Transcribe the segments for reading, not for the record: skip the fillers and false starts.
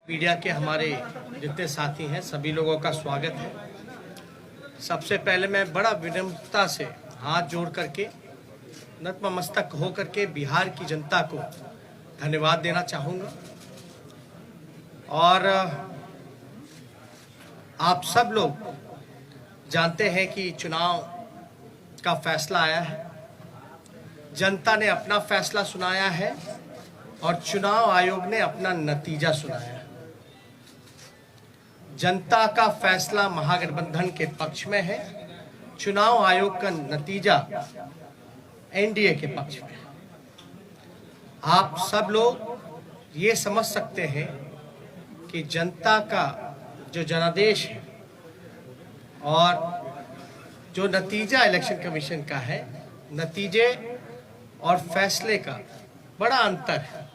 Media के हमारे जितने साथी हैं सभी लोगों का स्वागत है। सबसे पहले मैं बड़ा विनम्रता से हाथ जोड़ करके नतमस्तक हो करके बिहार की जनता को धन्यवाद देना चाहूँगा। और आप सब लोग जानते हैं कि चुनाव का फैसला आया है, जनता ने अपना फैसला सुनाया है और चुनाव आयोग ने अपना नतीजा सुनाया है। जनता का फैसला महागठबंधन के पक्ष में है, चुनाव आयोग का नतीजा एनडीए के पक्ष में है। आप सब लोग ये समझ सकते हैं कि जनता का जो जनादेश है और जो नतीजा इलेक्शन कमीशन का है, नतीजे और फैसले का बड़ा अंतर है।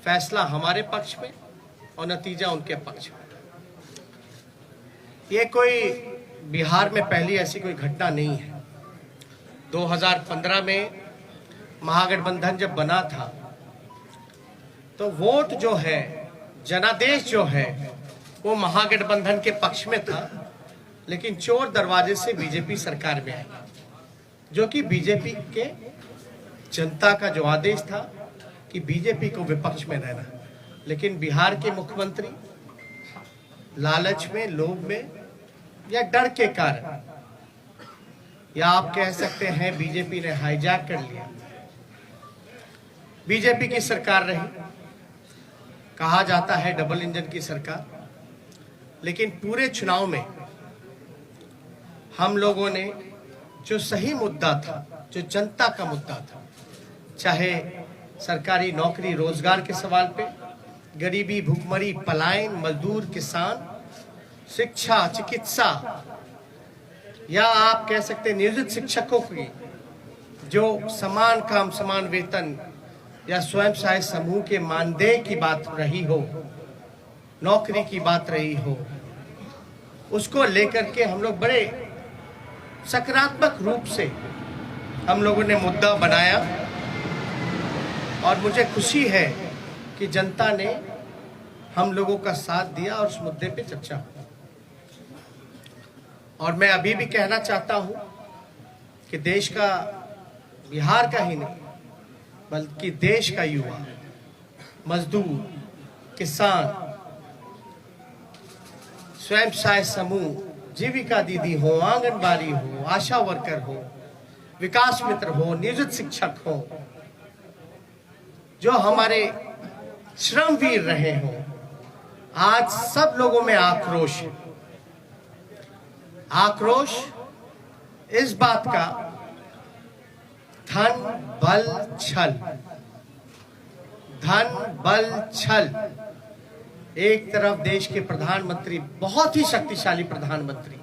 फैसला हमारे पक्ष में और नतीजा उनके पक्ष में। ये कोई बिहार में पहली ऐसी कोई घटना नहीं है। 2015 में महागठबंधन जब बना था तो वोट जो है, जनादेश जो है, वो महागठबंधन के पक्ष में था, लेकिन चोर दरवाजे से बीजेपी सरकार में आई, जो कि बीजेपी के जनता का जो आदेश था कि बीजेपी को विपक्ष में रहना। लेकिन बिहार के मुख्यमंत्री लालच में, लोभ में या डर के कारण, या आप कह सकते हैं बीजेपी ने हाईजैक कर लिया। बीजेपी की सरकार रही, कहा जाता है डबल इंजन की सरकार, लेकिन पूरे चुनाव में हम लोगों ने जो सही मुद्दा था, जो जनता का मुद्दा था, चाहे सरकारी नौकरी रोजगार के सवाल पे, गरीबी, भूखमरी, पलायन, मजदूर, किसान, शिक्षा, चिकित्सा, या आप कह सकते हैं नियोजित शिक्षकों की जो समान काम समान वेतन, या स्वयं सहायता समूह के मानदेय की बात रही हो, नौकरी की बात रही हो, उसको लेकर के हम लोग बड़े सकारात्मक रूप से हम लोगों ने मुद्दा बनाया। और मुझे खुशी है कि जनता ने हम लोगों का साथ दिया और उस मुद्दे पे चर्चा हुई। और मैं अभी भी कहना चाहता हूं कि देश का, बिहार का ही नहीं बल्कि देश का युवा, मजदूर, किसान, स्वयं सहायता समूह, जीविका दीदी हो, आंगनबाड़ी हो, आशा वर्कर हो, विकास मित्र हो, नियोजित शिक्षक हो, जो हमारे श्रमवीर रहे हो, आज सब लोगों में आक्रोश है। आक्रोश इस बात का, धन बल छल, धन बल छल। एक तरफ देश के प्रधानमंत्री, बहुत ही शक्तिशाली प्रधानमंत्री,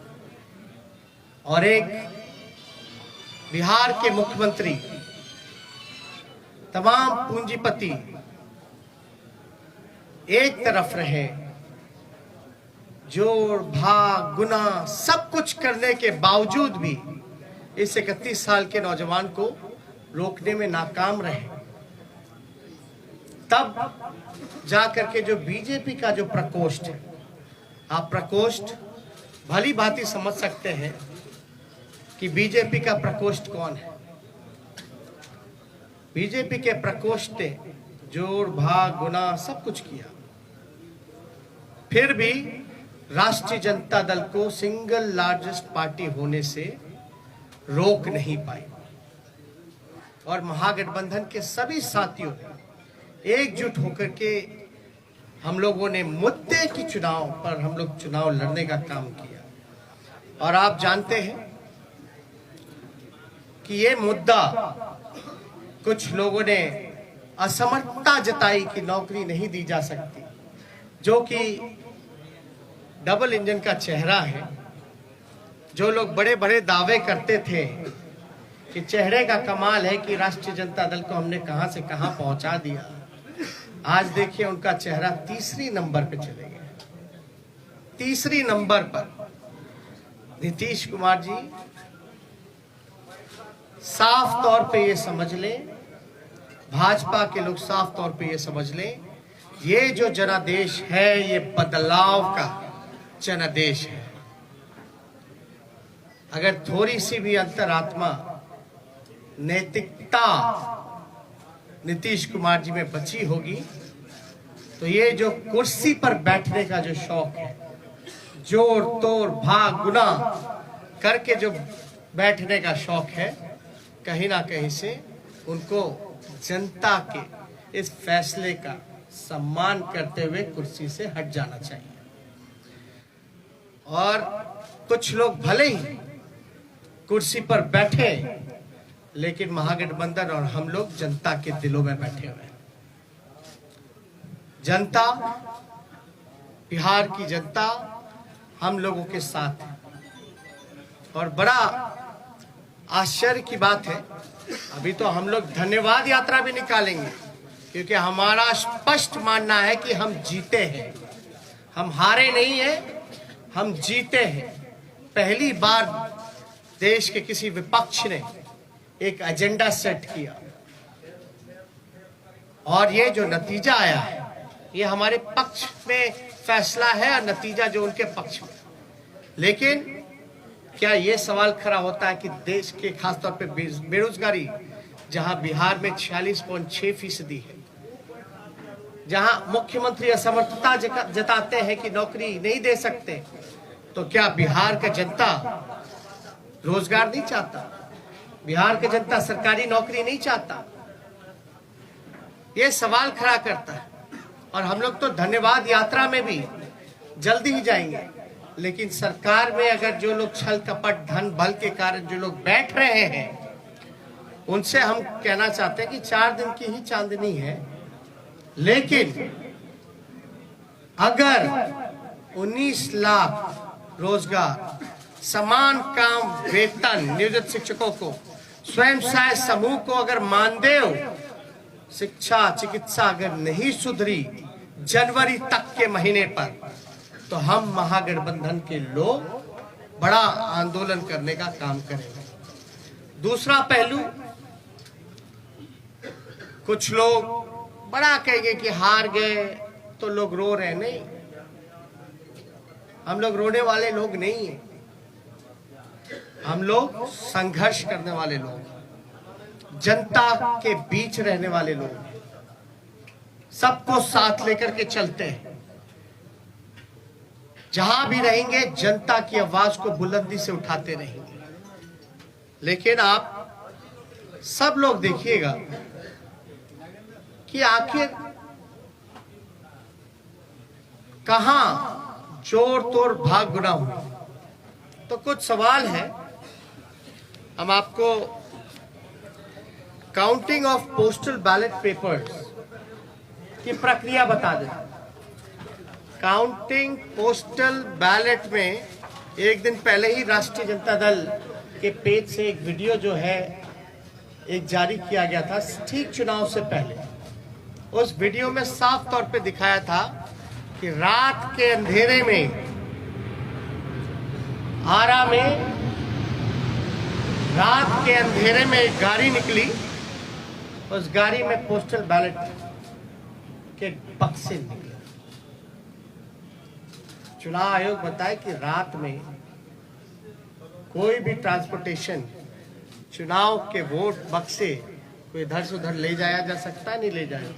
और एक बिहार के मुख्यमंत्री, तमाम पूंजीपति एक तरफ रहे, जोड़ भाग गुना सब कुछ करने के बावजूद भी इस 31 साल के नौजवान को रोकने में नाकाम रहे। तब जाकर के जो बीजेपी का जो प्रकोष्ठ है, आप प्रकोष्ठ भली भांति समझ सकते हैं कि बीजेपी का प्रकोष्ठ कौन है। बीजेपी के प्रकोष्ठ ने जोड़ भाग गुना सब कुछ किया, फिर भी राष्ट्रीय जनता दल को सिंगल लार्जेस्ट पार्टी होने से रोक नहीं पाई। और महागठबंधन के सभी साथियों ने एकजुट होकर के हम लोगों ने मुद्दे की चुनाव पर हम लोग चुनाव लड़ने का काम किया। और आप जानते हैं कि ये मुद्दा, कुछ लोगों ने असमर्थता जताई कि नौकरी नहीं दी जा सकती, जो कि डबल इंजन का चेहरा है। जो लोग बड़े बड़े दावे करते थे कि चेहरे का कमाल है कि राष्ट्रीय जनता दल को हमने कहां से कहां पहुंचा दिया, आज देखिए उनका चेहरा तीसरी नंबर पे चले गए। तीसरी नंबर पर नीतीश कुमार जी, साफ तौर पे ये समझ लें, भाजपा के लोग साफ तौर पे ये समझ लें, ये जो जनादेश है ये बदलाव का जनादेश है। अगर थोड़ी सी भी अंतरात्मा नैतिकता नीतीश कुमार जी में बची होगी तो ये जो कुर्सी पर बैठने का जो शौक है, जोर तोड़ भाग गुना करके जो बैठने का शौक है, कहीं ना कहीं से उनको जनता के इस फैसले का सम्मान करते हुए कुर्सी से हट जाना चाहिए। और कुछ लोग भले ही कुर्सी पर बैठे लेकिन महागठबंधन और हम लोग जनता के दिलों में बैठे हुए हैं। जनता, बिहार की जनता हम लोगों के साथ है। और बड़ा आश्चर्य की बात है, अभी तो हम लोग धन्यवाद यात्रा भी निकालेंगे क्योंकि हमारा स्पष्ट मानना है कि हम जीते हैं, हम हारे नहीं हैं, हम जीते हैं। पहली बार देश के किसी विपक्ष ने एक एजेंडा सेट किया और ये जो नतीजा आया है ये हमारे पक्ष में फैसला है और नतीजा जो उनके पक्ष में। लेकिन क्या ये सवाल खड़ा होता है कि देश के खासतौर पे बेरोजगारी, जहां बिहार में 46.6% है, जहां मुख्यमंत्री असमर्थता जताते हैं कि नौकरी नहीं दे सकते, तो क्या बिहार का जनता रोजगार नहीं चाहता? बिहार का जनता सरकारी नौकरी नहीं चाहता? ये सवाल खड़ा करता है। और हम लोग तो धन्यवाद यात्रा में भी जल्दी ही जाएंगे, लेकिन सरकार में अगर जो लोग छल कपट धन बल के कारण जो लोग बैठ रहे हैं, उनसे हम कहना चाहते हैं कि 4 दिन की ही चांदनी है, लेकिन अगर 19 लाख रोजगार, समान काम वेतन नियोजित शिक्षकों को, स्वयं सहायता समूह को अगर मानदेय, शिक्षा चिकित्सा अगर नहीं सुधरी जनवरी तक के महीने पर, तो हम महागठबंधन के लोग बड़ा आंदोलन करने का काम करेंगे। दूसरा पहलू, कुछ लोग बड़ा कहेंगे कि हार गए तो लोग रो रहे। नहीं, हम लोग रोने वाले लोग नहीं हैं, हम लोग संघर्ष करने वाले लोग, जनता के बीच रहने वाले लोग, सबको साथ लेकर के चलते हैं। जहां भी रहेंगे जनता की आवाज को बुलंदी से उठाते रहेंगे। लेकिन आप सब लोग देखिएगा कि आखिर कहां जोर तोड़ भाग गुना हुई। तो कुछ सवाल है, हम आपको counting of postal ballot papers की प्रक्रिया बता दें। काउंटिंग पोस्टल बैलेट में एक दिन पहले ही राष्ट्रीय जनता दल के पेज से एक वीडियो जो है एक जारी किया गया था, ठीक चुनाव से पहले। उस वीडियो में साफ तौर पे दिखाया था कि रात के अंधेरे में आरा में रात के अंधेरे में एक गाड़ी निकली, उस गाड़ी में पोस्टल बैलेट के बक्से निकले। चुनाव आयोग बताए कि रात में कोई भी ट्रांसपोर्टेशन, चुनाव के वोट बक्से कोई इधर से उधर ले जाया जा सकता, नहीं ले जाया।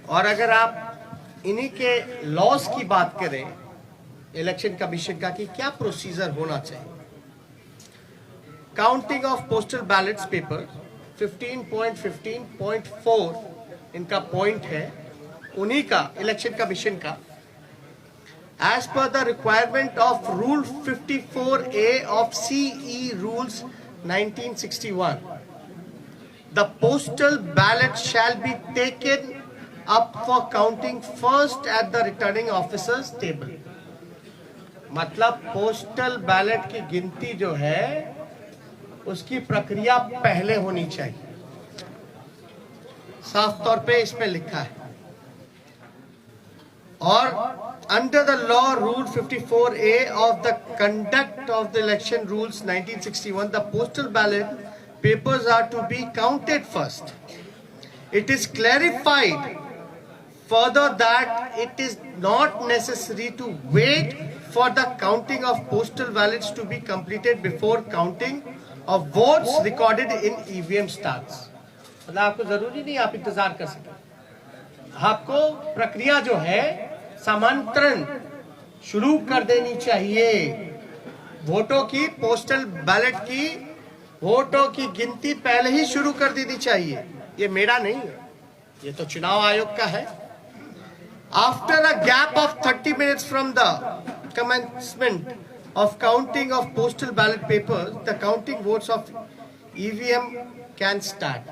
और अगर आप इन्हीं के लॉस की बात करें इलेक्शन कमीशन का कि क्या प्रोसीजर होना चाहिए, counting of postal ballets paper 15.15.4 इनका पॉइंट है, उन्हीं का इलेक्शन कमीशन का। As per the requirement of Rule 54A of CE Rules 1961, the postal ballot shall be taken up for counting first at the returning officer's table. मतलब postal ballot की गिनती जो है उसकी प्रक्रिया पहले होनी चाहिए, साफ तौर पे इसमें लिखा है। और under the law rule 54A of the conduct of the election rules 1961, the postal ballot papers are to be counted first. It is clarified further that it is not necessary to wait for the counting of postal ballots to be completed before counting of votes recorded in EVM starts. मतलब आपको जरूरी नहीं आप इंतजार कर सकें, आपको प्रक्रिया जो है समांतरण शुरू कर देनी चाहिए। वोटों की, पोस्टल बैलेट की वोटों की गिनती पहले ही शुरू कर देनी चाहिए। ये मेरा नहीं है, ये तो चुनाव आयोग का है। After a gap of 30 minutes from the commencement of counting of postal ballot papers, the counting votes of EVM can start.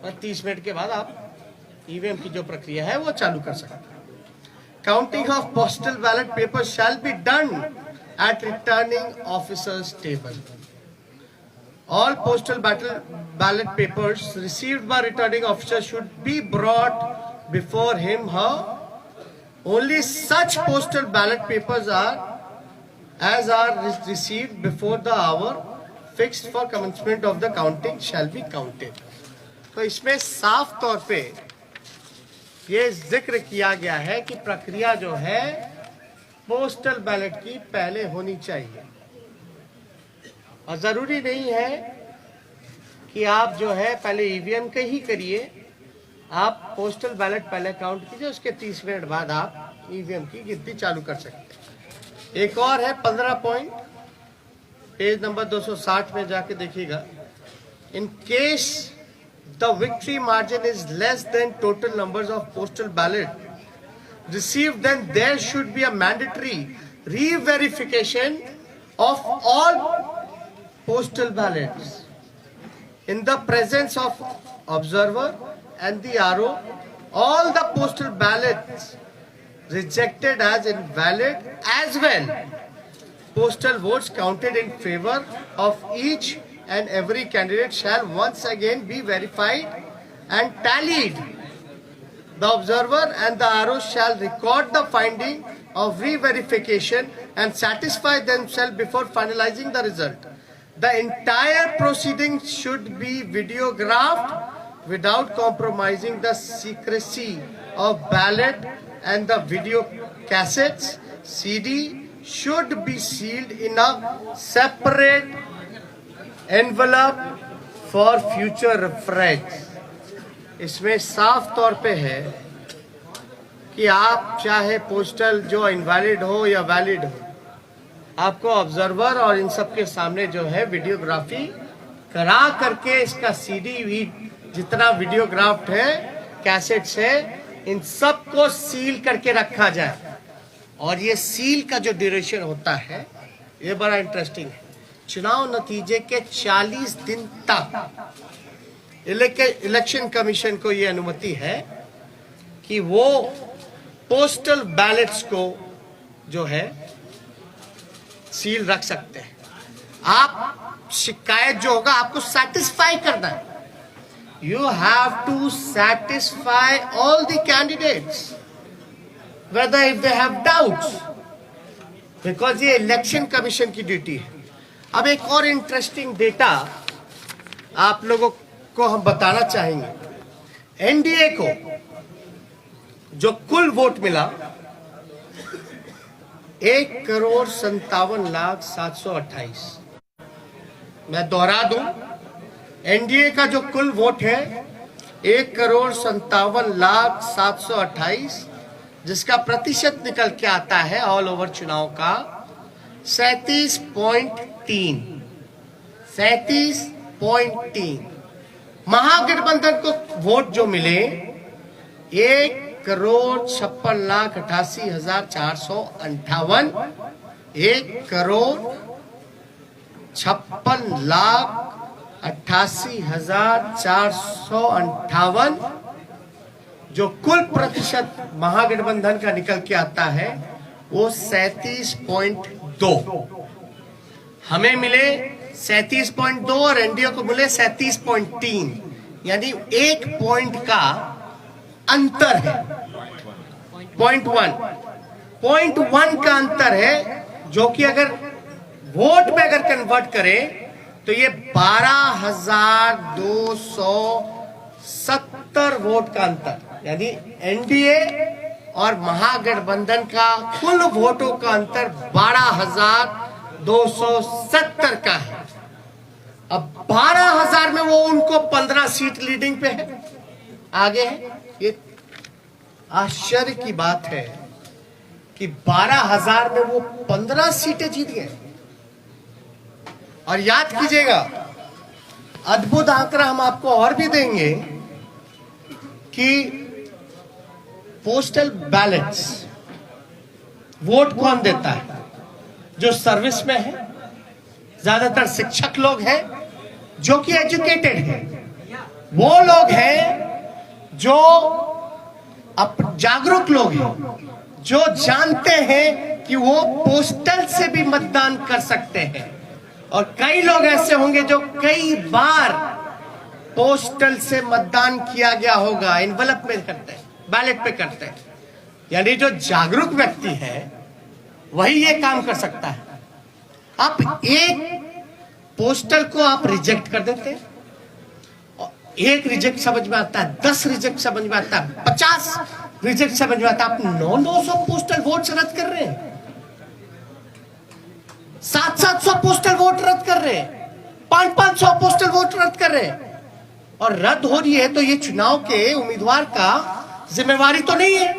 और 30 मिनट के बाद आप EVM की जो प्रक्रिया है वो चालू कर सकते हैं। Counting of postal ballot papers shall be done at returning officer's table. All postal ballot papers received by returning officer should be brought before him, her. Only such postal ballot papers are received before the hour fixed for commencement of the counting shall be counted. तो इसमें साफ तौर पे ये जिक्र किया गया है कि प्रक्रिया जो है पोस्टल बैलेट की पहले होनी चाहिए, और जरूरी नहीं है कि आप जो है पहले ईवीएम के ही करिए, आप पोस्टल बैलेट पहले काउंट कीजिए, उसके 30 मिनट बाद आप ईवीएम की गिनती चालू कर सकते हैं। एक और है 15 पॉइंट, पेज नंबर 260 में जाके देखिएगा। In case the victory margin is less than total numbers of postal ballot received, then there should be a mandatory re-verification of all postal ballots in the presence of observer and the RO. All the postal ballots rejected as invalid as well. Postal votes counted in favor of each and every candidate shall once again be verified and tallied. The observer and the RO shall record the finding of re-verification and satisfy themselves before finalizing the result. The entire proceeding should be videographed without compromising the secrecy of ballot, and the video cassettes, CD should be sealed in a separate envelope for future reference. इसमें साफ तौर पे है कि आप चाहे postal जो invalid हो या वैलिड हो, आपको ऑब्जर्वर और इन सब के सामने जो है वीडियोग्राफी करा करके इसका सीडी भी जितना वीडियोग्राफ्ड है, कैसेट्स है, इन सब को सील करके रखा जाए। और ये सील का जो ड्यूरेशन होता है ये बड़ा इंटरेस्टिंग है। चुनाव नतीजे के 40 दिन तक इलेक्शन कमीशन को ये अनुमति है कि वो पोस्टल बैलेट्स को जो है सील रख सकते हैं। आप शिकायत जो होगा आपको सेटिस्फाई करना है। You have to satisfy all the candidates whether if they have doubts, because ये इलेक्शन कमीशन की ड्यूटी है। अब एक और इंटरेस्टिंग डेटा आप लोगों को हम बताना चाहेंगे। एनडीए को जो कुल वोट मिला 1,57,728। मैं दोहरा दूं, एनडीए का जो कुल वोट है 1,57,728, जिसका प्रतिशत निकल के आता है ऑल ओवर चुनाव का 37.3। महागठबंधन को वोट जो मिले 1,56,88,458, 1,56,88,458, जो कुल प्रतिशत महागठबंधन का निकल के आता है वो 37.2। हमें मिले 37.2 और एनडीए को मिले 37.3, यानी 1 पॉइंट का अंतर है। 0.1 का अंतर है, जो कि अगर वोट में अगर कन्वर्ट करें तो ये 12,270 वोट का अंतर, यानी एनडीए और महागठबंधन का कुल वोटों का अंतर 12,270 का है। अब 12,000 में वो उनको 15 सीट लीडिंग पे है, आगे है। ये आश्चर्य की बात है कि 12,000 में वो 15 सीटें जीत गए। और याद कीजिएगा, अद्भुत आंकड़ा हम आपको और भी देंगे कि पोस्टल बैलेट्स वोट कौन देता है? जो सर्विस में है, ज्यादातर शिक्षक लोग हैं जो कि एजुकेटेड हैं, वो लोग हैं जो जागरूक लोग हैं, जो जानते हैं कि वो पोस्टल से भी मतदान कर सकते हैं। और कई लोग ऐसे होंगे जो कई बार पोस्टल से मतदान किया गया होगा, एनवलप में करते हैं, बैलेट पे करते हैं। यानी जो जागरूक व्यक्ति है वही ये काम कर सकता है। आप एक पोस्टल को आप रिजेक्ट कर देते हैं, एक रिजेक्ट समझ में आता है, 10 रिजेक्ट समझ में आता है, 50 रिजेक्ट समझ में आता है। आप 900 पोस्टल वोट रद्द कर रहे हैं, 700 पोस्टल वोट रद्द कर रहे हैं, 500 पोस्टल वोट रद्द कर रहे हैं। और रद्द हो रही है तो ये चुनाव के उम्मीदवार का जिम्मेवारी तो नहीं है।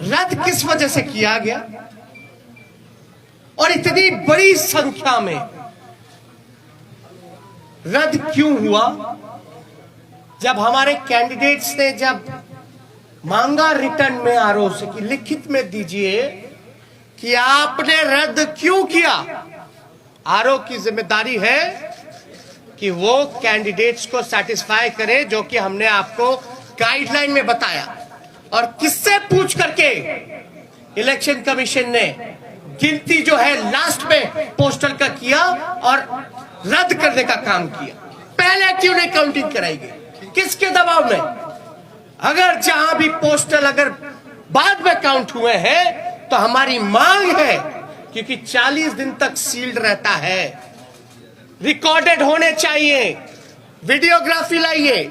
रद्द किस वजह से किया गया और इतनी बड़ी संख्या में रद्द क्यों हुआ? जब हमारे कैंडिडेट्स ने जब मांगा रिटर्न में आरओ से कि लिखित में दीजिए कि आपने रद्द क्यों किया, आरओ की जिम्मेदारी है कि वो कैंडिडेट्स को सेटिस्फाई करे जो कि हमने आपको गाइडलाइन में बताया। और किससे पूछ करके इलेक्शन कमीशन ने गिनती जो है लास्ट में पोस्टल का किया और रद्द करने का काम किया? पहले क्यों नहीं काउंटिंग कराई गई? किसके दबाव में? अगर जहां भी पोस्टल अगर बाद में काउंट हुए हैं तो हमारी मांग है, क्योंकि 40 दिन तक सील्ड रहता है, रिकॉर्डेड होने चाहिए, वीडियोग्राफी लाइए,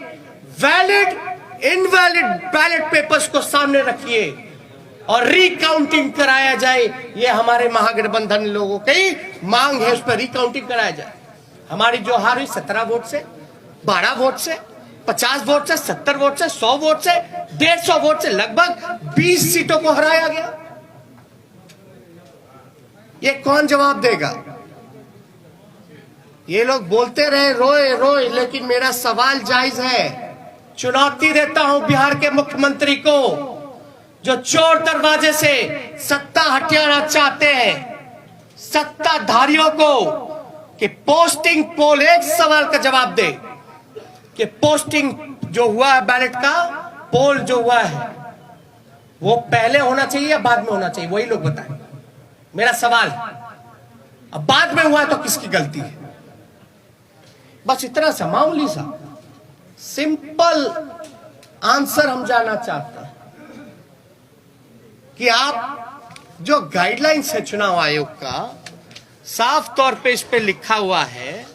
वैलिड इनवैलिड बैलेट पेपर्स को सामने रखिए और रिकाउंटिंग कराया जाए। ये हमारे महागठबंधन लोगों की मांग है, उस पर रिकाउंटिंग कराया जाए। हमारी जो हार हुई 17 वोट से, 12 वोट से, 50 वोट से, 70 वोट से, 100 वोट से, 150 वोट से लगभग 20 सीटों को हराया गया। ये कौन जवाब देगा? ये लोग बोलते रहे रोए रोए, लेकिन मेरा सवाल जायज है। चुनौती देता हूं बिहार के मुख्यमंत्री को, जो चोर दरवाजे से सत्ता हथियाना चाहते हैं, सत्ताधारियों को, कि पोस्टिंग पोल, एक सवाल का जवाब दे कि पोस्टिंग जो हुआ है बैलेट का पोल जो हुआ है वो पहले होना चाहिए या बाद में होना चाहिए? वही लोग बताएं। मेरा सवाल, अब बाद में हुआ तो किसकी गलती है? बस इतना सा मामूली सा सिंपल आंसर हम जानना चाहते हैं कि आप जो गाइडलाइंस है चुनाव आयोग का, साफ तौर पे इस पे लिखा हुआ है,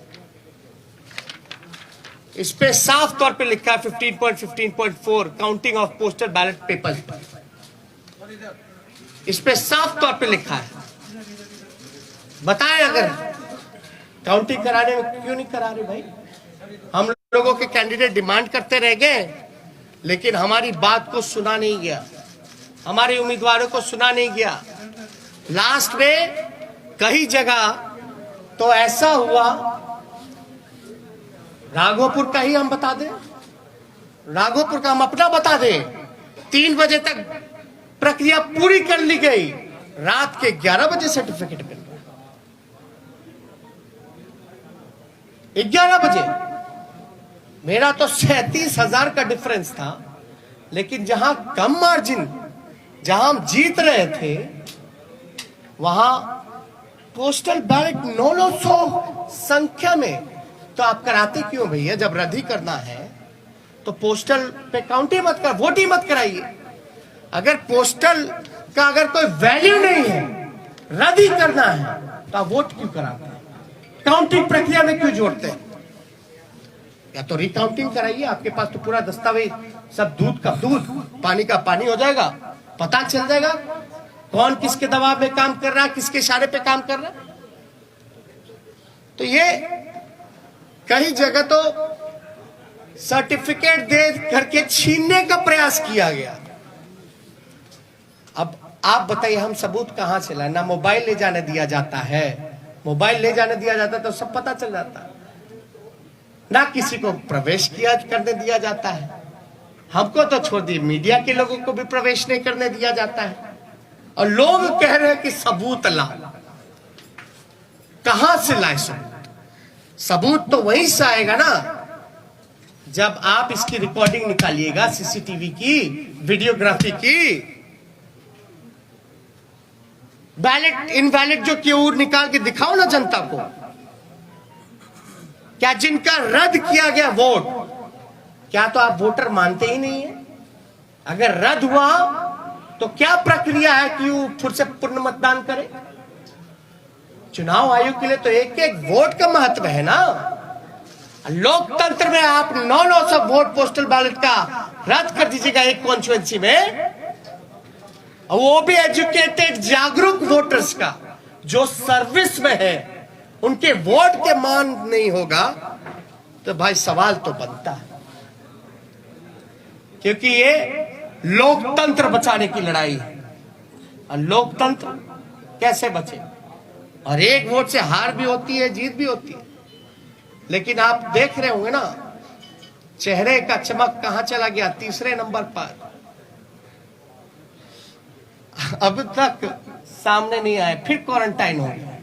इस पे साफ तौर पे लिखा है 15.15.4 counting of postal ballot papers पर, इस पे साफ तौर पे लिखा है। बताएं अगर काउंटिंग कराने में क्यों नहीं करा रहे भाई? हम लोगों के कैंडिडेट डिमांड करते रह गए, लेकिन हमारी बात को सुना नहीं गया, हमारे उम्मीदवारों को सुना नहीं गया। लास्ट में कई जगह तो ऐसा हुआ, राघोपुर का ही हम बता दें, राघोपुर का हम अपना बता दें, 3 बजे तक प्रक्रिया पूरी कर ली गई, रात के 11 बजे सर्टिफिकेट मिल रहा, 11 बजे। मेरा तो 37,000 का डिफरेंस था, लेकिन जहां कम मार्जिन, जहां हम जीत रहे थे, वहां पोस्टल बैलेट 900 संख्या में। तो आप कराते क्यों भैया? जब रद्द ही करना है तो पोस्टल पे काउंट ही मत कर, वोट ही मत कराइए। अगर पोस्टल का अगर कोई वैल्यू नहीं है, रद्द ही करना है, तो आप वोट क्यों कराते हैं? काउंटिंग प्रक्रिया में क्यों जोड़ते हैं? या तो रिकाउंटिंग कराइए, आपके पास तो पूरा दस्तावेज, सब दूध का दूध, पानी का पानी हो जाएगा, पता चल जाएगा कौन किसके दबाव में काम कर रहा है, किसके इशारे पे काम कर रहा है। तो ये कई जगह तो सर्टिफिकेट दे करके छीनने का प्रयास किया गया। अब आप बताइए हम सबूत कहां से लाए? ना मोबाइल ले जाने दिया जाता है, मोबाइल ले जाने दिया जाता तो सब पता चल जाता है, ना किसी को प्रवेश किया करने दिया जाता है। हमको तो छोड़ दिए, मीडिया के लोगों को भी प्रवेश नहीं करने दिया जाता है, और लोग कह रहे हैं कि सबूत ला। कहां से लाए सबूत? सबूत तो वहीं से आएगा ना जब आप इसकी रिकॉर्डिंग निकालिएगा, सीसीटीवी की, वीडियोग्राफी की। वैलिड इनवैलिड जो क्यों निकाल के दिखाओ ना जनता को। क्या जिनका रद्द किया गया वोट, क्या तो आप वोटर मानते ही नहीं है? अगर रद्द हुआ तो क्या प्रक्रिया है कि वो फिर से पूर्ण मतदान करे? चुनाव आयोग के लिए तो एक एक वोट का महत्व है ना। लोकतंत्र में आप 900 वोट पोस्टल बैलेट का रद्द कर दीजिएगा एक कॉन्स्टिट्यूएंसी में, और वो भी एजुकेटेड जागरूक वोटर्स का, जो सर्विस में है, उनके वोट के मान नहीं होगा, तो भाई सवाल तो बनता है। क्योंकि ये लोकतंत्र बचाने की लड़ाई है, और लोकतंत्र कैसे बचे? और एक वोट से हार भी होती है, जीत भी होती है, लेकिन आप देख रहे होंगे ना चेहरे का चमक कहां चला गया? तीसरे नंबर पर। अब तक सामने नहीं आए, फिर क्वारंटाइन हो गया,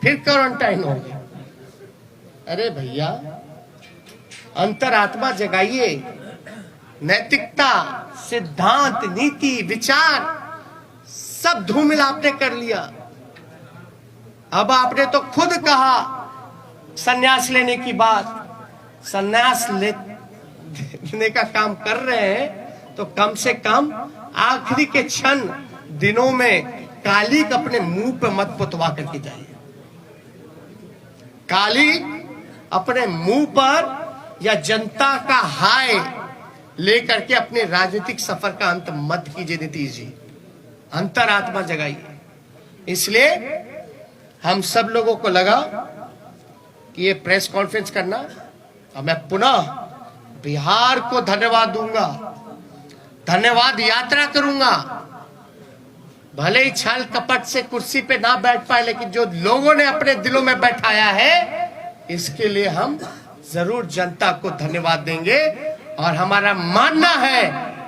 फिर क्वारंटाइन हो गया। अरे भैया अंतरात्मा जगाइए, नैतिकता, सिद्धांत, नीति, विचार सब धूमिल आपने कर लिया। अब आपने तो खुद कहा संन्यास लेने की बात, संन्यास लेने का काम कर रहे हैं तो कम से कम आखिरी के क्षण दिनों में काली अपने मुंह पे मत पुतवा करके जाइए। काली अपने मुंह पर या जनता का हाय लेकर के अपने राजनीतिक सफर का अंत मत कीजिए नीतीश जी, अंतरात्मा जगाइए। इसलिए हम सब लोगों को लगा कि ये प्रेस कॉन्फ्रेंस करना, और मैं पुनः बिहार को धन्यवाद दूंगा, धन्यवाद यात्रा करूंगा। भले ही छल कपट से कुर्सी पे ना बैठ पाए, लेकिन जो लोगों ने अपने दिलों में बैठाया है, इसके लिए हम जरूर जनता को धन्यवाद देंगे। और हमारा मानना है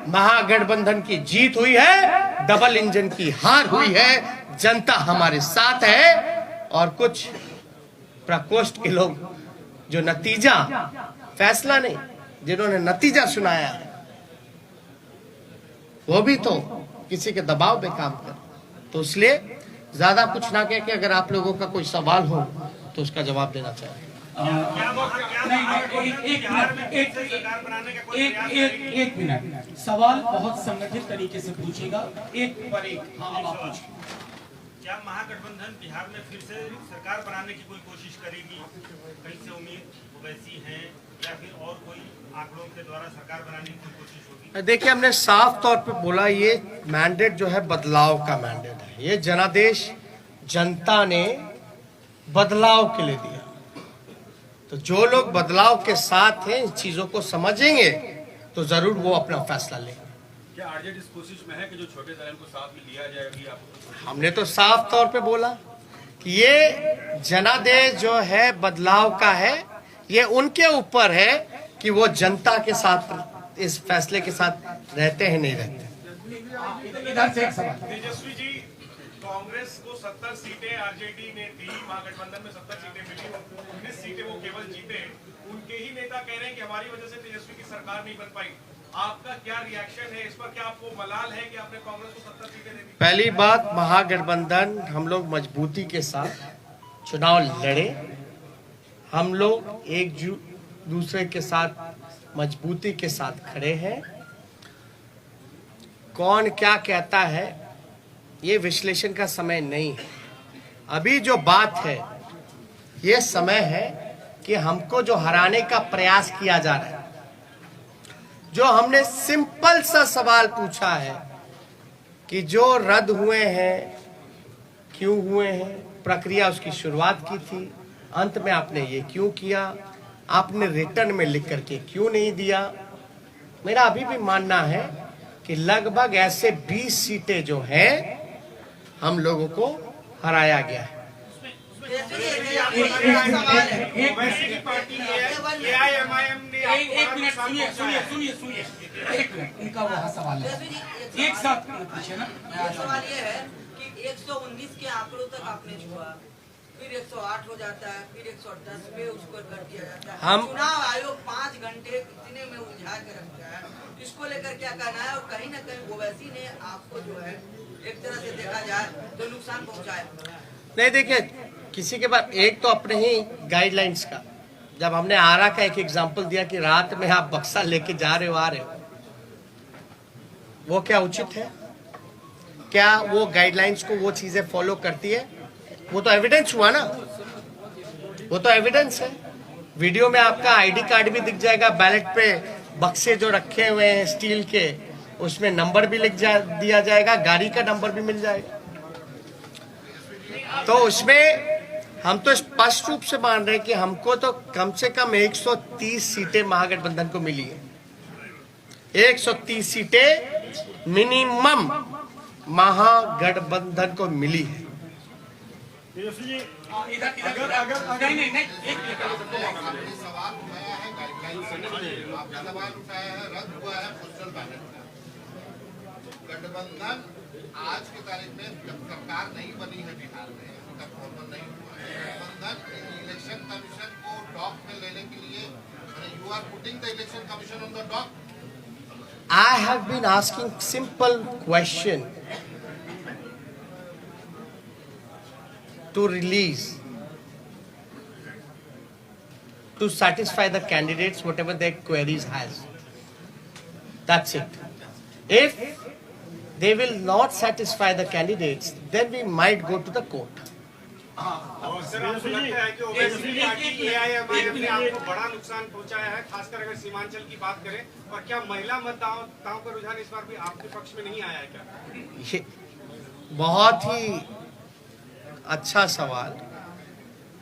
महागठबंधन की जीत हुई है, डबल इंजन की हार हुई है, जनता हमारे साथ है। और कुछ प्रकोष्ठ के लोग जो नतीजा, फैसला नहीं, जिन्होंने नतीजा सुनाया है, वो भी तो किसी के दबाव में काम कर। तो इसलिए ज्यादा कुछ ना कह के, अगर आप लोगों का कोई सवाल हो तो उसका जवाब देना चाहिए। एक मिनट, सवाल बहुत संगठित तरीके से पूछेगा, एक पर एक। हाँ, अब आप पूछिए। क्या महागठबंधन बिहार में फिर से सरकार बनाने की कोई कोशिश करेगी? कहीं से उम्मीद वैसी है, या फिर और कोई आंकड़ों के द्वारा सरकार बनाने की कोई कोशिश होगी? देखिए, हमने साफ तौर पे बोला ये मैंडेट जो है बदलाव का मैंडेट है। ये जनादेश जनता ने बदलाव के लिए दिया। तो जो लोग बदलाव के साथ हैं, इन चीजों को समझेंगे तो जरूर वो अपना फैसला लेंगे। क्या आरजेडी इस कोशिश में है कि जो छोटे दल को साथ में लिया जाए? अभी हमने तो साफ तौर पे बोला कि ये जनादेश जो है बदलाव का है, ये उनके ऊपर है कि वो जनता के साथ इस फैसले के साथ रहते हैं नहीं रहते। इधर से एक सवाल। तेजस्वी जी, कांग्रेस को 70 सीटें आरजेडी ने दी, महागठबंधन में 70 सीटें मिली, 19 सीटें वो केवल जीते। उनके ही नेता कह रहे हैं कि हमारी वजह से तेजस्वी की सरकार नहीं बन पाई। आपका क्या रिएक्शन है इस पर? क्या आपको मलाल है कि आपने कांग्रेस को 70 सीटें दे दी? पहली बात, महागठबंधन हम लोग मजबूती के साथ चुनाव लड़े, हम लोग एक दूसरे के साथ मजबूती के साथ खड़े हैं। कौन क्या कहता है ये विश्लेषण का समय नहीं है। अभी जो बात है, ये समय है कि हमको जो हराने का प्रयास किया जा रहा है, जो हमने सिंपल सा सवाल पूछा है कि जो रद्द हुए हैं क्यों हुए हैं, प्रक्रिया उसकी शुरुआत की थी, अंत में आपने ये क्यों किया, आपने रिटर्न में लिख करके क्यों नहीं दिया। मेरा अभी भी मानना है कि लगभग ऐसे 20 सीटें जो हैं हम लोगों को हराया गया है। ओवैसी की पार्टी AIMIM ने एक मिनट सुनिए एक मिनट, इनका वह सवाल है, एक साथ पूछे ना। सवाल ये है कि 119 के आंकड़ों तक आपने छुआ, फिर 108 हो जाता है, फिर 110 पे उसको कर दिया जाता है। हम चुनाव आयोग 5 घंटे इतने में उलझा के रखता है, इसको लेकर क्या कहना है? और कहीं ना कहीं ओवैसी ने आपको जो है एक तरह से देखा जाए तो नुकसान पहुंचाया। नहीं, देखिए किसी के पास एक तो अपने ही गाइडलाइंस का, जब हमने आरा का एक एग्जांपल दिया कि रात में आप बक्सा लेके जा रहे हो आ रहे हो, वो क्या उचित है? क्या वो गाइडलाइंस को वो चीजें फॉलो करती है? वो तो एविडेंस हुआ ना, वो तो एविडेंस है। वीडियो में आपका आईडी कार्ड भी दिख जाएगा, बैलेट पे बक्से जो रखे हुए हैं स्टील के, उसमें नंबर भी दिया जाएगा, गाड़ी का नंबर भी मिल जाएगा। तो उसमें हम तो स्पष्ट रूप से मान रहे हैं कि हमको तो कम से कम 130 सीटें महागठबंधन को मिली है। 130 सीटें मिनिमम महागठबंधन को मिली है। इधर नहीं एक आपने सवाल उठाया है गाइडलाइन से नहीं, आपने सवाल उठाया है रद्द हुआ है पोस्टल बैलेट का। गठबंधन आज की तारीख में जब सरकार नहीं बनी है बिहार में, अभी तक फॉर्मल नहीं हुआ है, गठबंधन इलेक्शन कमीशन को डॉक में लेने के लिए, you are putting the election commission on the dock. I have been asking simple question to release, to satisfy the candidates whatever their queries has. That's it. If they will not satisfy the candidates, then we might go to the court. Sir, आपको लगता है कि ओवैसी की party AIMIM ने आपको बड़ा नुकसान पहुंचाया है, खासकर अगर सीमांचल की बात करें? और क्या महिला मतदाताओं का रुझान इस बार भी आपके पक्ष में नहीं आया है क्या? ये बहुत ही अच्छा सवाल।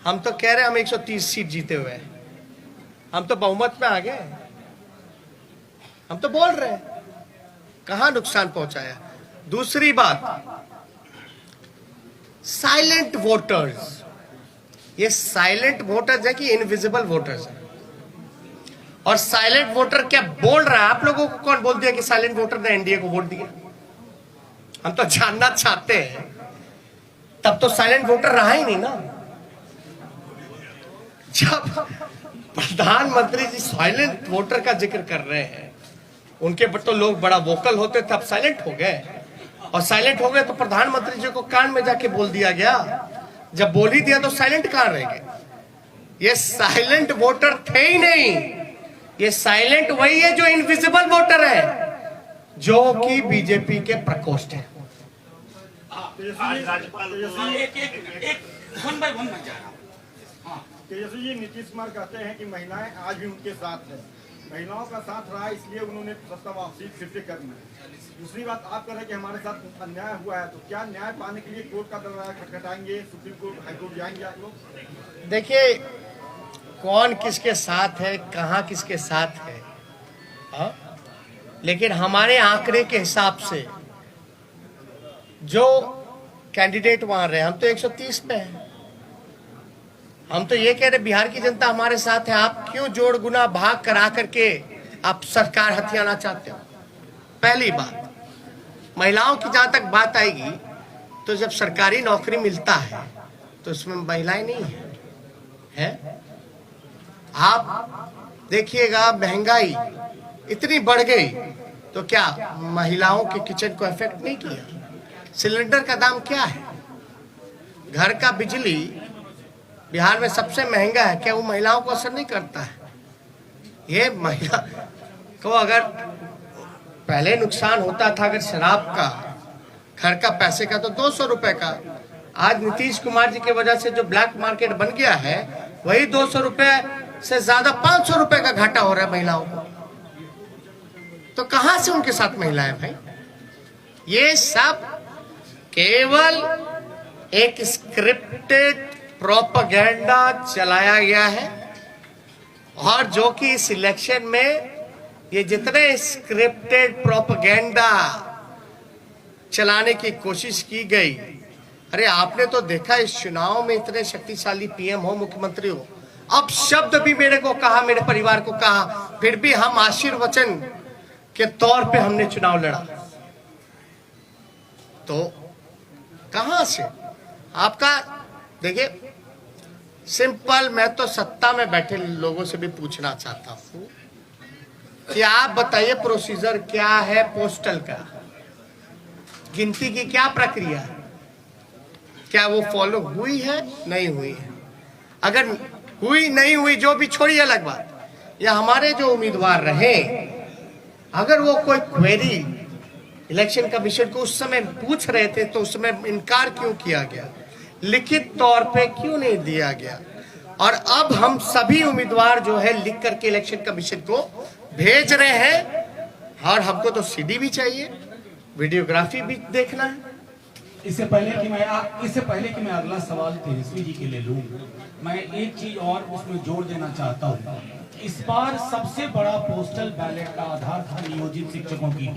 हम तो कह रहे हैं हम 130 सीट जीते हुए हैं, हम तो बहुमत में आ गए, हम तो बोल रहे हैं कहां नुकसान पहुंचाया। दूसरी बात, साइलेंट वोटर्स, ये साइलेंट वोटर्स है कि इनविजिबल वोटर्स है? और साइलेंट वोटर क्या बोल रहा है? आप लोगों को कौन बोल दिया कि साइलेंट वोटर ने एनडीए को वोट दिया? हम तो जानना चाहते हैं। तब तो साइलेंट वोटर रहा ही नहीं ना। जब प्रधानमंत्री जी साइलेंट वोटर का जिक्र कर रहे हैं, उनके पर तो लोग बड़ा वोकल होते थे, अब साइलेंट हो गए। और साइलेंट हो गए तो प्रधानमंत्री जी को कान में जाके बोल दिया गया। जब बोल ही दिया तो साइलेंट कहां रह गए? ये साइलेंट वोटर थे ही नहीं, ये साइलेंट वही है जो इनविजिबल वोटर है, जो कि बीजेपी के प्रकोष्ठ है। तेजस्वी जी, नीतीश कुमार कहते हैं कि महिलाएं आज भी उनके साथ हैं, महिलाओं का साथ रहा इसलिए उन्होंने सत्ता वापसी फिर से करनी है। दूसरी बात, आप कह रहे हैं कि हमारे साथ अन्याय हुआ है, तो क्या न्याय पाने के लिए कोर्ट का दरवाजा खटखटाएंगे, सुप्रीम कोर्ट, हाईकोर्ट जाएंगे आप लोग? देखिए, कौन किसके साथ है, कहां किसके साथ है, लेकिन हमारे आंकड़े के हिसाब से जो कैंडिडेट वहां रहे, हम तो 130 पे हैं। हम तो ये कह रहे बिहार की जनता हमारे साथ है। आप क्यों जोड़ गुना भाग करा करके आप सरकार हथियाना चाहते हो? पहली बात, महिलाओं की जहां तक बात आएगी, तो जब सरकारी नौकरी मिलता है तो उसमें महिलाएं नहीं है? आप देखिएगा, महंगाई इतनी बढ़ गई तो क्या महिलाओं के किचन को इफेक्ट नहीं किया? सिलेंडर का दाम क्या है? घर का बिजली बिहार में सबसे महंगा है, क्या वो महिलाओं को असर नहीं करता है? ये महिला को अगर पहले नुकसान होता था अगर शराब का, घर का पैसे का, तो 200 रुपए का। आज नीतीश कुमार जी की वजह से जो ब्लैक मार्केट बन गया है वही 200 रुपए से ज्यादा 500 रुपए का घाटा हो रहा है महिलाओं को। तो कहां से उनके साथ महिलाएं भाई? ये सब केवल एक स्क्रिप्टेड प्रोपेगेंडा चलाया गया है, और जो कि इस इलेक्शन में ये जितने स्क्रिप्टेड प्रोपेगेंडा चलाने की कोशिश की गई, अरे आपने तो देखा इस चुनाव में इतने शक्तिशाली पीएम हो, मुख्यमंत्री हो, अब शब्द भी मेरे को कहा, मेरे परिवार को कहा, फिर भी हम आशीर्वचन के तौर पे हमने चुनाव लड़ा। तो कहां से आपका? देखिए सिंपल, मैं तो सत्ता में बैठे लोगों से भी पूछना चाहता हूं कि आप बताइए प्रोसीजर क्या है पोस्टल का, गिनती की क्या प्रक्रिया है, क्या वो फॉलो हुई है, नहीं हुई है? अगर हुई नहीं हुई, जो भी छोड़िए अलग बात, या हमारे जो उम्मीदवार रहे, अगर वो कोई क्वेरी इलेक्शन कमीशन को उस समय पूछ रहे थे तो उस समय इनकार क्यों किया गया, लिखित तौर पे क्यों नहीं दिया गया? और अब हम सभी उम्मीदवार जो है लिख करके इलेक्शन कमीशन को भेज रहे हैं, और हमको तो सीडी भी चाहिए, वीडियोग्राफी भी देखना है। इससे पहले कि मैं अगला सवाल तेजस्वी जी के लिए लूं, मैं एक चीज और उसमें जोड़ देना चाहता हूं। इस बार सबसे बड़ा पोस्टल बैलेट का आधार था नियोजित शिक्षकों की।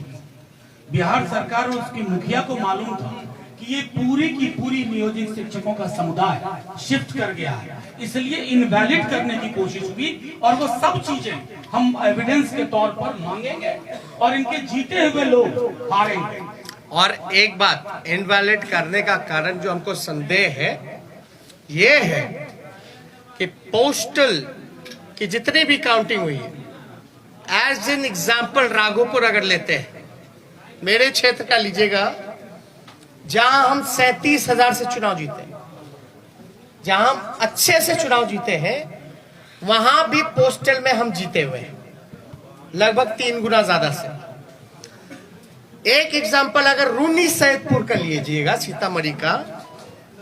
बिहार सरकार और उसके मुखिया को मालूम था कि ये पूरी की पूरी नियोजित शिक्षकों का समुदाय शिफ्ट कर गया है, इसलिए इनवैलिड करने की कोशिश हुई, और वो सब चीजें हम एविडेंस के तौर पर मांगेंगे और इनके जीते हुए लोग हारेंगे। और एक बात, इनवैलिड करने का कारण जो हमको संदेह है ये है कि पोस्टल की जितनी भी काउंटिंग हुई है, एज एन एग्जाम्पल राघोपुर अगर लेते हैं, मेरे क्षेत्र का लीजिएगा, जहां हम 37,000 से चुनाव जीते हैं, जहां हम अच्छे से चुनाव जीते हैं, वहां भी पोस्टल में हम जीते हुए हैं लगभग 3 गुना ज्यादा से। एक एग्जाम्पल अगर रूनी सैदपुर का लीजिएगा, सीतामढ़ी का,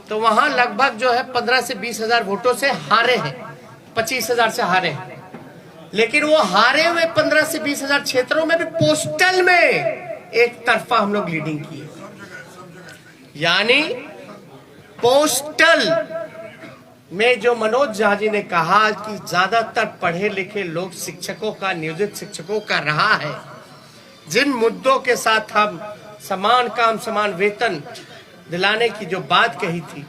तो वहां लगभग जो है 15 से 20,000 वोटों से हारे हैं, 25,000 से हारे हैं। लेकिन वो हारे हुए 15 से 20,000 क्षेत्रों में भी पोस्टल में एक तरफा हम लोग लीडिंग किए। यानी पोस्टल में जो मनोज झा जी ने कहा कि ज्यादातर पढ़े लिखे लोग शिक्षकों का, नियोजित शिक्षकों का रहा है, जिन मुद्दों के साथ हम समान काम समान वेतन दिलाने की जो बात कही थी,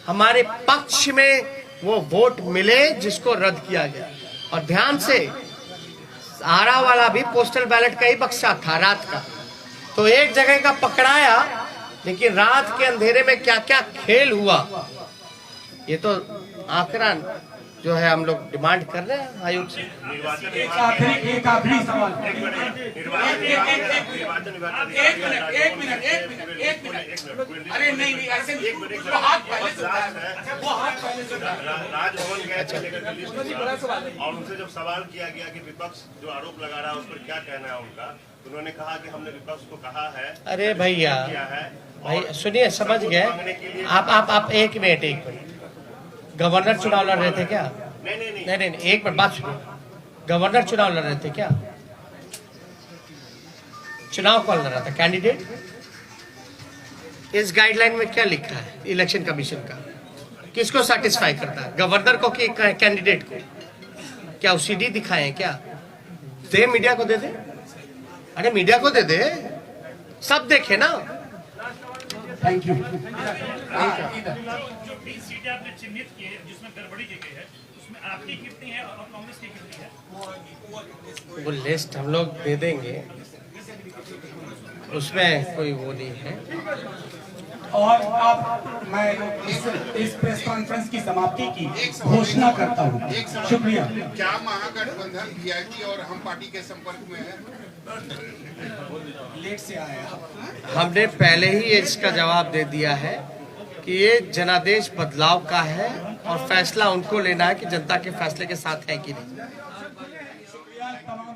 हमारे पक्ष में वो वोट मिले जिसको रद्द किया गया। और ध्यान से, आरा वाला भी पोस्टल बैलेट का ही बक्सा था रात का, तो एक जगह का पकड़ाया, लेकिन रात के अंधेरे में क्या क्या खेल हुआ, ये तो आंकड़ा जो है हम लोग डिमांड कर रहे हैं आयोग से। एक आखिरी सवाल। एक मिनट। अरे नहीं ऐसे राजभवन गए थे लेकर दिल्ली, और उनसे जब सवाल किया गया कि विपक्ष जो आरोप लगा रहा है उस पर क्या कहना है उनका, उन्होंने कहा कि हमने विपक्ष को कहा है। अरे भैया भाई सुनिए, समझ गए आप। एक मिनट, गवर्नर चुनाव लड़ रहे थे क्या? नहीं, एक मिनट बात सुनिए। गवर्नर चुनाव लड़ रहे थे क्या? चुनाव कौन लड़ रहा था? कैंडिडेट। इस गाइडलाइन में क्या लिखा है इलेक्शन कमीशन का? किसको सेटिस्फाई करता है, गवर्नर को कि कैंडिडेट को? क्या सीडी दिखाए क्या? दे मीडिया को दे दे, अरे मीडिया को दे दे, सब देखे ना। Thank you. जो 20 सीटें आपने चिन्हित की है जिसमें गड़बड़ी की गई है, उसमें आपकी कितनी है और कांग्रेस की कितनी है? वो लिस्ट हम लोग दे देंगे, उसमें कोई वो नहीं है। और अब मैं इस प्रेस कॉन्फ्रेंस की समाप्ति की घोषणा करता हूँ। शुक्रिया। क्या महागठबंधन वीआईपी और हम पार्टी के संपर्क में है? लेट से आया। हमने पहले ही इसका जवाब दे दिया है कि ये जनादेश बदलाव का है और फैसला उनको लेना है कि जनता के फैसले के साथ है कि नहीं। शुक्रिया तमाम